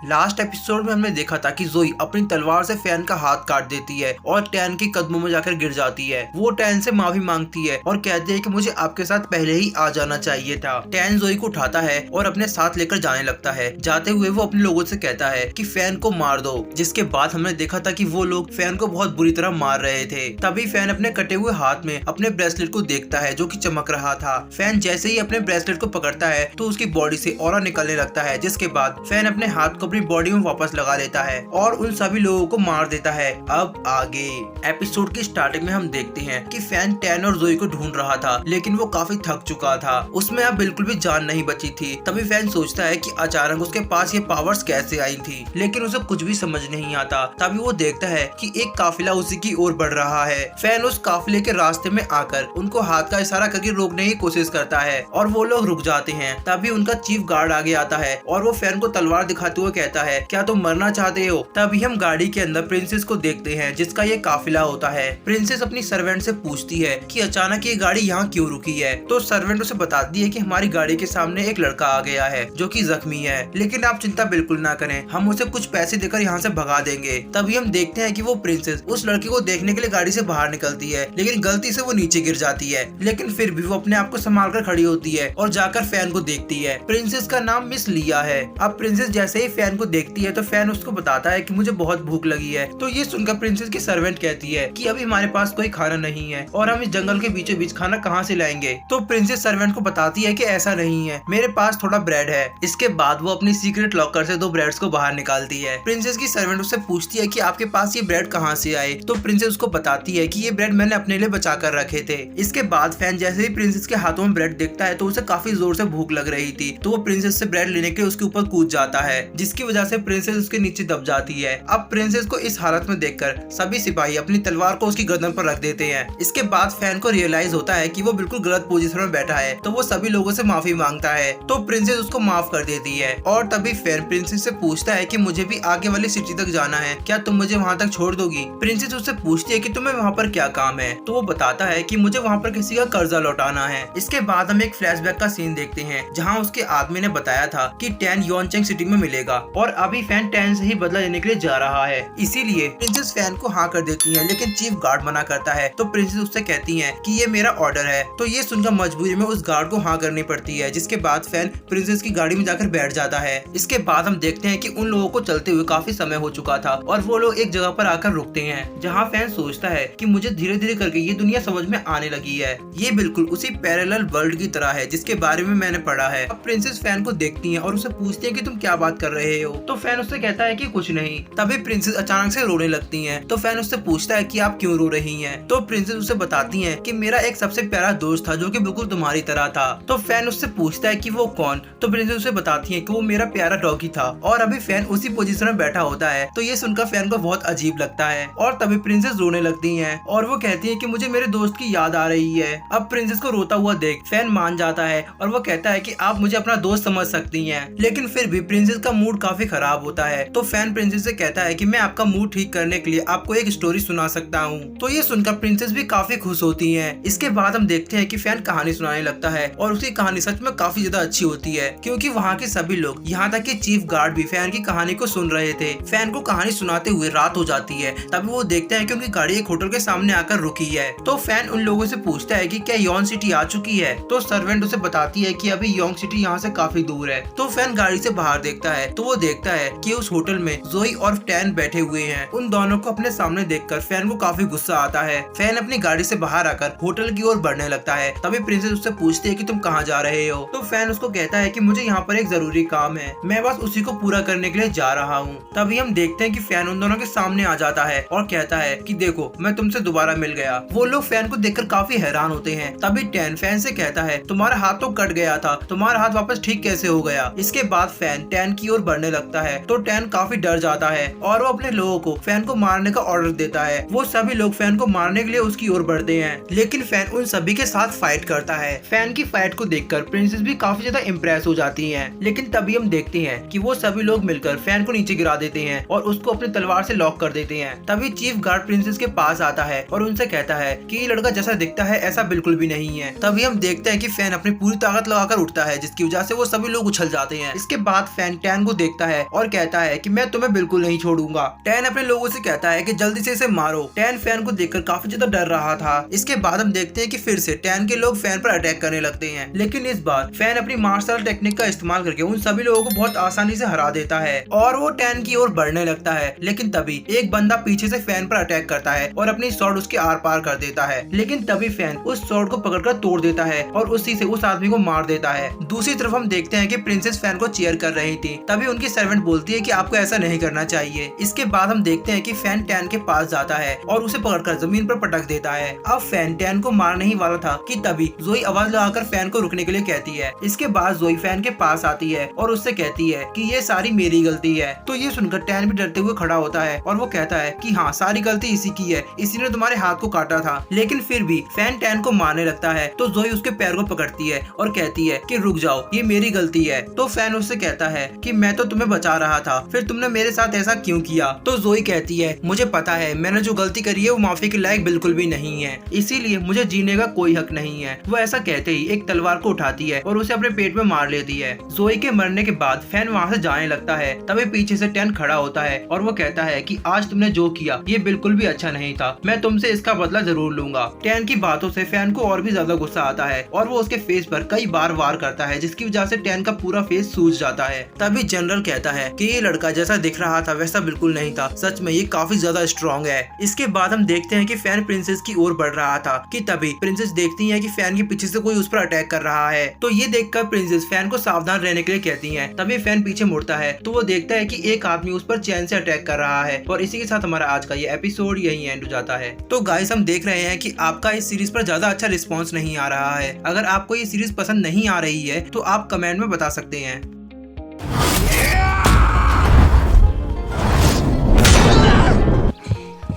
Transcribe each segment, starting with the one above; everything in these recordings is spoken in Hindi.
लास्ट एपिसोड में हमने देखा था कि जोई अपनी तलवार से फैन का हाथ काट देती है और टैन के कदमों में जाकर गिर जाती है। वो टैन से माफी मांगती है और कहती है कि मुझे आपके साथ पहले ही आ जाना चाहिए था। टैन जोई को उठाता है और अपने साथ लेकर जाने लगता है। जाते हुए वो अपने लोगों से कहता है कि फैन को मार दो, जिसके बाद हमने देखा था कि वो लोग फैन को बहुत बुरी तरह मार रहे थे। तभी फैन अपने कटे हुए हाथ में अपने ब्रेसलेट को देखता है जो कि चमक रहा था। फैन जैसे ही अपने ब्रेसलेट को पकड़ता है तो उसकी बॉडी से ऑरा निकलने लगता है, जिसके बाद फैन अपने हाथ को अपनी बॉडी में वापस लगा लेता है और उन सभी लोगों को मार देता है। अब आगे एपिसोड की स्टार्टिंग में हम देखते हैं कि फैन टैन और जोई को ढूंढ रहा था, लेकिन वो काफी थक चुका था। उसमें अब बिल्कुल भी जान नहीं बची थी। तभी फैन सोचता है कि अचानक उसके पास ये पावर्स कैसे आई थी, लेकिन उसे कुछ भी समझ नहीं आता। तभी वो देखता है कि एक काफिला उसी की ओर बढ़ रहा है। फैन उस काफिले के रास्ते में आकर उनको हाथ का इशारा करके रोकने की कोशिश करता है और वो लोग रुक जाते हैं। तभी उनका चीफ गार्ड आगे आता है और वो फैन को तलवार दिखाते हुए कहता है, क्या तुम मरना चाहते हो? तभी हम गाड़ी के अंदर प्रिंसेस को देखते हैं, जिसका ये काफिला होता है। प्रिंसेस अपनी सर्वेंट से पूछती है कि अचानक ये गाड़ी यहाँ क्यों रुकी है। तो सर्वेंट उसे बताती है कि हमारी गाड़ी के सामने एक लड़का आ गया है जो कि जख्मी है, लेकिन आप चिंता बिल्कुल ना करें, हम उसे कुछ पैसे देकर यहाँ से भगा देंगे। तभी हम देखते हैं कि वो प्रिंसेस उस लड़के को देखने के लिए गाड़ी से बाहर निकलती है, लेकिन गलती से वो नीचे गिर जाती है। लेकिन फिर भी वो अपने आप को संभाल कर खड़ी होती है और जाकर फैन को देखती है। प्रिंसेस का नाम मिस लिया है। अब प्रिंसेस जैसे ही फैन को देखती है तो फैन उसको बताता है कि मुझे बहुत भूख लगी है। तो ये सुनकर प्रिंसेस की सर्वेंट कहती है कि अभी हमारे पास कोई खाना नहीं है और हम इस जंगल के बीचों बीच खाना कहाँ से लाएंगे। तो प्रिंसेस सर्वेंट को बताती है कि ऐसा नहीं है, मेरे पास थोड़ा ब्रेड है। इसके बाद वो अपनी सीक्रेट लॉकर से 2 ब्रेड्स को बाहर निकालती है। प्रिंसेस की सर्वेंट उससे पूछती है कि आपके पास ये ब्रेड कहाँ से आए। तो प्रिंसेस उसको बताती है कि ये ब्रेड मैंने अपने लिए बचा कर रखे थे। इसके बाद फैन जैसे ही प्रिंसेस के हाथों में ब्रेड देखता है तो उसे काफी जोर से भूख लग रही थी। तो वो प्रिंसेस से ब्रेड लेने के लिए उसके ऊपर कूद जाता है, जिसकी वजह से प्रिंसेस उसके नीचे दब जाती है। अब प्रिंसेस को इस हालत में देखकर सभी सिपाही अपनी तलवार को उसकी गर्दन पर रख देते हैं। इसके बाद फैन को रियलाइज होता है कि वो बिल्कुल गलत पोजीशन में बैठा है, तो वो सभी लोगों से माफी मांगता है। तो प्रिंसेस उसको माफ कर देती है और तभी फैन प्रिंसेस से पूछता है कि मुझे भी आगे वाली सिटी तक जाना है, क्या तुम मुझे वहाँ तक छोड़ दोगी? प्रिंसेस उससे पूछती है कि तुम्हें वहाँ पर क्या काम है। तो वो बताता है कि मुझे वहाँ पर किसी का कर्जा लौटाना है। इसके बाद हम एक फ्लैशबैक का सीन देखते हैं जहाँ उसके आदमी ने बताया था कि टैन योनचेंग सिटी में मिलेगा और अभी फैन टैन से ही बदला लेने के लिए जा रहा है। इसीलिए प्रिंसेस फैन को हाँ कर देती है, लेकिन चीफ गार्ड मना करता है। तो प्रिंसेस उससे कहती है कि ये मेरा ऑर्डर है। तो ये सुनकर मजबूरी में उस गार्ड को हाँ करनी पड़ती है, जिसके बाद फैन प्रिंसेस की गाड़ी में जाकर बैठ जाता है। इसके बाद हम देखते हैं कि उन लोगों को चलते हुए काफी समय हो चुका था और वो लोग एक जगह पर आकर रुकते हैं, जहाँ फैन सोचता है कि मुझे धीरे धीरे करके ये दुनिया समझ में आने लगी है। ये बिल्कुल उसी पैरेलल वर्ल्ड की तरह है जिसके बारे में मैंने पढ़ा है। अब प्रिंसेस फैन को देखती है और उसे पूछती है कि तुम क्या बात कर रहे हो। तो फैन उससे कहता है कि कुछ नहीं। तभी प्रिंसेस अचानक से रोने लगती हैं। तो फैन उससे पूछता है कि आप क्यों रो रही हैं। तो प्रिंसेस उसे बताती हैं कि मेरा एक सबसे प्यारा दोस्त था जो कि बिल्कुल तुम्हारी तरह था। तो फैन उससे पूछता है कि वो कौन। तो प्रिंसेस उसे बताती है कि वो मेरा प्यारा डॉगी था और अभी फैन उसी पोजीशन में बैठा होता है। तो ये सुनकर फैन को बहुत अजीब लगता है और तभी प्रिंसेस रोने लगती है और वो कहती है कि मुझे मेरे दोस्त की याद आ रही है। अब प्रिंसेस को रोता हुआ देख फैन मान जाता है और वो कहता है कि आप मुझे अपना दोस्त समझ सकती हैं। लेकिन फिर भी प्रिंसेस का मूड काफी खराब होता है। तो फैन प्रिंसेस से कहता है कि मैं आपका मूड ठीक करने के लिए आपको एक स्टोरी सुना सकता हूँ। तो ये सुनकर प्रिंसेस भी काफी खुश होती है। इसके बाद हम देखते हैं कि फैन कहानी सुनाने लगता है और उसकी कहानी सच में काफी ज्यादा अच्छी होती है, क्योंकि वहाँ के सभी लोग यहाँ तक कि चीफ गार्ड भी फैन की कहानी को सुन रहे थे। फैन को कहानी सुनाते हुए रात हो जाती है। तभी वो देखते हैं कि उनकी गाड़ी एक होटल के सामने आकर रुकी है। तो फैन उन लोगों से पूछता है कि क्या यॉन सिटी आ चुकी है। तो सर्वेंट उसे बताती है कि अभी यॉन्ग सिटी यहाँ से काफी दूर है। तो फैन गाड़ी से बाहर देखता है तो वो देखता है कि उस होटल में जोई और टैन बैठे हुए हैं। उन दोनों को अपने सामने देखकर फैन को काफी गुस्सा आता है। फैन अपनी गाड़ी से बाहर आकर होटल की ओर बढ़ने लगता है। तभी प्रिंसेस उससे पूछती है कि तुम कहाँ जा रहे हो। तो फैन उसको कहता है कि मुझे यहाँ पर एक जरूरी काम है, मैं बस उसी को पूरा करने के लिए जा रहा हूँ। तभी हम देखते हैं कि फैन उन दोनों के सामने आ जाता है और कहता है कि देखो मैं तुमसे दोबारा मिल गया। वो लोग फैन को देखकर काफी हैरान होते हैं। तभी टैन फैन से कहता है तुम्हारा हाथ तो कट गया था, तुम्हारा हाथ वापस ठीक कैसे हो गया। इसके बाद फैन टैन की ओर बढ़ने लगता है। तो टैन काफी डर जाता है और वो अपने लोगों को फैन को मारने का ऑर्डर देता है। वो सभी लोग फैन को मारने के लिए उसकी ओर बढ़ते हैं, लेकिन फैन उन सभी के साथ फाइट करता है। फैन की फाइट को देखकर प्रिंसेस भी काफी ज्यादा इम्प्रेस हो जाती है। लेकिन तभी हम देखते हैं कि वो सभी लोग मिलकर फैन को नीचे गिरा देते हैं और उसको अपनी तलवार से लॉक कर देते हैं। तभी चीफ गार्ड प्रिंसेस के पास आता है और उनसे कहता है कि ये लड़का जैसा दिखता है ऐसा बिल्कुल भी नहीं है। तभी हम देखते हैं कि फैन अपनी पूरी ताकत लगाकर उठता है, जिसकी वजह से वो सभी लोग उछल जाते हैं। इसके बाद फैन टैन को देखता है और कहता है कि मैं तुम्हें बिल्कुल नहीं छोड़ूंगा। टैन अपने लोगों से कहता है कि जल्दी से इसे मारो। टैन फैन को देखकर काफी ज्यादा डर रहा था। इसके बाद हम देखते हैं कि फिर से टैन के लोग फैन पर अटैक करने लगते हैं, लेकिन इस बार फैन अपनी मार्शल टेक्निक का इस्तेमाल करके उन सभी लोगों को बहुत आसानी से हरा देता है और वो टैन की ओर बढ़ने लगता है। लेकिन तभी एक बंदा पीछे से फैन पर अटैक करता है और अपनी स्वॉर्ड उसके आर पार कर देता है, लेकिन तभी फैन उस स्वॉर्ड को पकड़कर तोड़ देता है और उसी से उस आदमी को मार देता है। दूसरी तरफ हम देखते हैं कि प्रिंसेस फैन को चीयर कर रही थी, तभी उनकी सर्वेंट बोलती है कि आपको ऐसा नहीं करना चाहिए। इसके बाद हम देखते हैं कि फैन टैन के पास जाता है और उसे पकड़कर जमीन पर पटक देता है। अब फैन टैन को मारने ही वाला था कि तभी जोई आवाज लगाकर फैन को रुकने के लिए कहती है। इसके बाद जोई फैन के पास आती है और उससे कहती है कि ये सारी मेरी गलती है। तो ये सुनकर टैन भी डरते हुए खड़ा होता है और वो कहता है कि हाँ, सारी गलती इसी की है, इसी ने तुम्हारे हाथ को काटा था। लेकिन फिर भी फैन टैन को मारने लगता है तो जोई उसके पैर को पकड़ती है और कहती है कि रुक जाओ, ये मेरी गलती है। तो फैन उससे कहता है कि मैं तो तुम्हें बचा रहा था, फिर तुमने मेरे साथ ऐसा क्यों किया? तो जोई कहती है मुझे पता है मैंने जो गलती करी है वो माफी के लायक बिल्कुल भी नहीं है, इसीलिए मुझे जीने का कोई हक नहीं है। वो ऐसा कहते ही एक तलवार को उठाती है और उसे अपने पेट में मार लेती है। जोई के मरने के बाद फैन वहाँ से जाने लगता है, तभी पीछे से टैन खड़ा होता है और वो कहता है कि आज तुमने जो किया ये बिल्कुल भी अच्छा नहीं था, मैं तुमसे इसका बदला जरूर लूंगा। टैन की बातों से फैन को और भी ज्यादा गुस्सा आता है और वो उसके फेस पर कई बार वार करता है, जिसकी वजह से टैन का पूरा फेस सूज जाता है। तभी जनरल कहता है कि ये लड़का जैसा दिख रहा था वैसा बिल्कुल नहीं था, सच में ये काफी ज्यादा स्ट्रॉन्ग है। इसके बाद हम देखते हैं कि फैन प्रिंसेस की ओर बढ़ रहा था कि तभी प्रिंसेस देखती है कि फैन के पीछे से कोई उस पर अटैक कर रहा है। तो ये देखकर प्रिंसेस फैन को सावधान रहने के लिए कहती है। तभी फैन पीछे मुड़ता है तो वो देखता है कि एक आदमी उस पर चैन से अटैक कर रहा है। और इसी के साथ हमारा आज का ये एपिसोड यही एंड हो जाता है। तो गाइस, हम देख रहे हैं कि आपका इस सीरीज पर ज्यादा अच्छा रिस्पॉन्स नहीं आ रहा है। अगर आपको ये सीरीज पसंद नहीं आ रही है तो आप कमेंट में बता सकते हैं।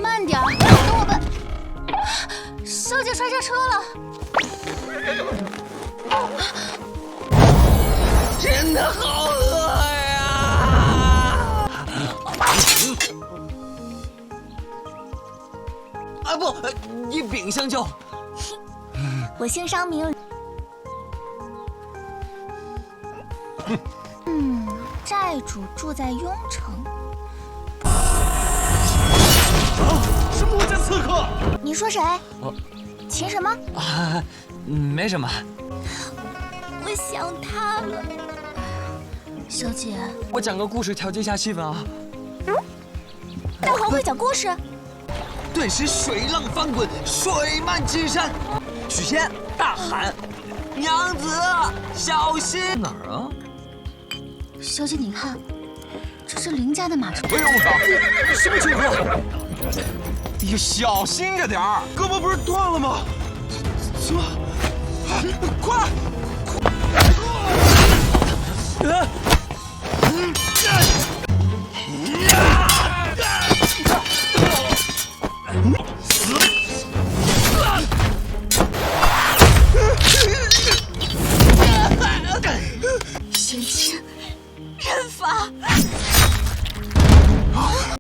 慢点儿，等我们。小姐摔下车了。真的好饿呀！啊不，你丙香蕉。我姓商名。债主住在雍城。是木家刺客。你说谁？秦什么？啊，没什么。我想他了。小姐，我讲个故事调节一下气氛啊。大黄会讲故事？顿时水浪翻滚，水漫金山。许仙大喊：“娘子，小心！”哪儿啊？小姐，你看，这是林家的马车。不用吧？什么情况？哎呀，小心着点儿，胳膊不是断了吗？怎么？